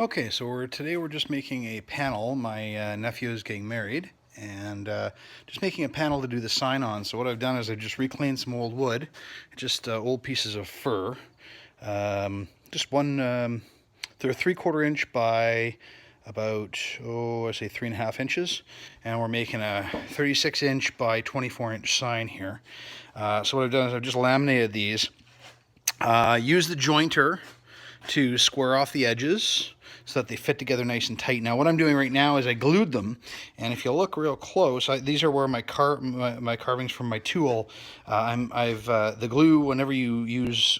Okay, so today we're just making a panel. My nephew is getting married, and just making a panel to do the sign on. So what I've done is I've just reclaimed some old wood, just old pieces of fir. Just one, they're 3/4 inch by about, I say 3.5 inches, and we're making a 36 inch by 24 inch sign here. So what I've done is I've just laminated these. Use the jointer to square off the edges so that they fit together nice and tight. Now what I'm doing right now is I glued them, and if you look real close, these are where my carvings from my tool. The glue, whenever you use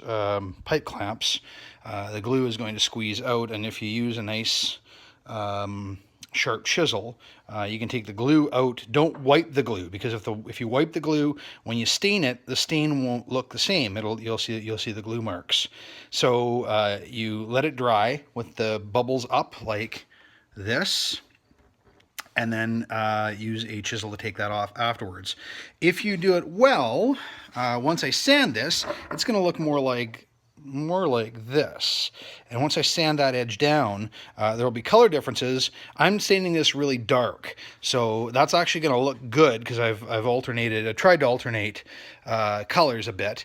pipe clamps, the glue is going to squeeze out, and if you use a nice sharp chisel, you can take the glue out. Don't wipe the glue, because if you wipe the glue, when you stain it, the stain won't look the same. You'll see the glue marks. So you let it dry with the bubbles up like this, and then use a chisel to take that off afterwards. If you do it well, once I sand this, it's going to look more like this. And once I sand that edge down, there will be color differences. I'm sanding this really dark, so that's actually going to look good because I tried to alternate colors a bit.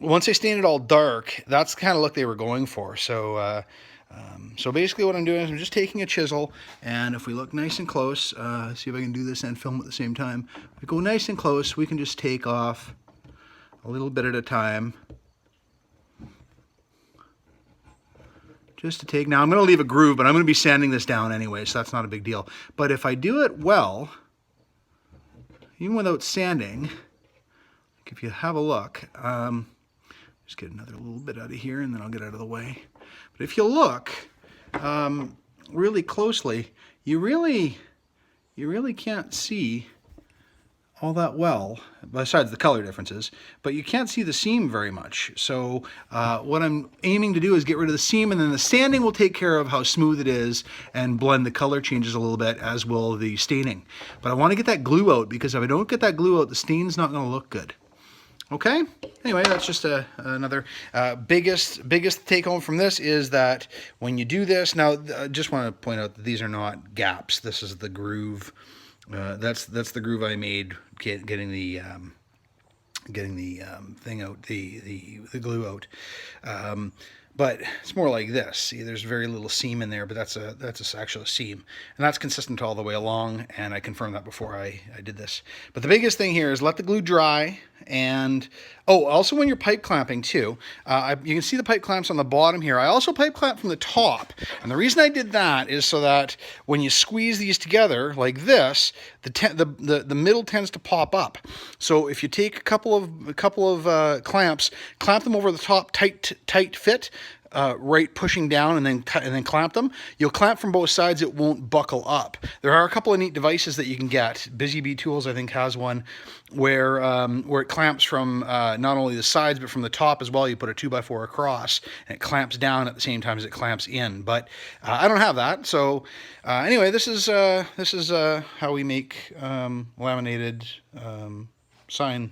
Once I stained it all dark, that's the kind of look they were going for. So basically what I'm doing is I'm just taking a chisel, and if we look nice and close, see if I can do this and film at the same time. If we go nice and close, we can just take off a little bit at a time. Just to take, now I'm going to leave a groove, but I'm going to be sanding this down anyway, so that's not a big deal. But if I do it well, even without sanding, like if you have a look, just get another little bit out of here and then I'll get out of the way. But if you look really closely, you really can't see all that well, besides the color differences, but you can't see the seam very much. So what I'm aiming to do is get rid of the seam, and then the sanding will take care of how smooth it is and blend the color changes a little bit, as will the staining. But I want to get that glue out, because if I don't get that glue out, the stain's not going to look good. Okay, anyway, that's just another biggest take home from this is that when you do this, now I just want to point out that these are not gaps. This is the groove. That's the groove I made getting the thing out, the glue out. But it's more like this. See, there's very little seam in there, but that's actually a seam, and that's consistent all the way along. And I confirmed that before I did this. But the biggest thing here is let the glue dry. And also when you're pipe clamping too, you can see the pipe clamps on the bottom here. I also pipe clamp from the top, and the reason I did that is so that when you squeeze these together like this, the middle tends to pop up. So if you take a couple of clamps, clamp them over the top, tight fit. Right pushing down, and then clamp them. You'll clamp from both sides, it won't buckle up. There are a couple of neat devices that you can get. Busy Bee Tools, I think, has one where it clamps from not only the sides but from the top as well. You put a 2x4 across, and it clamps down at the same time as it clamps in. But I don't have that. So anyway, this is how we make laminated sign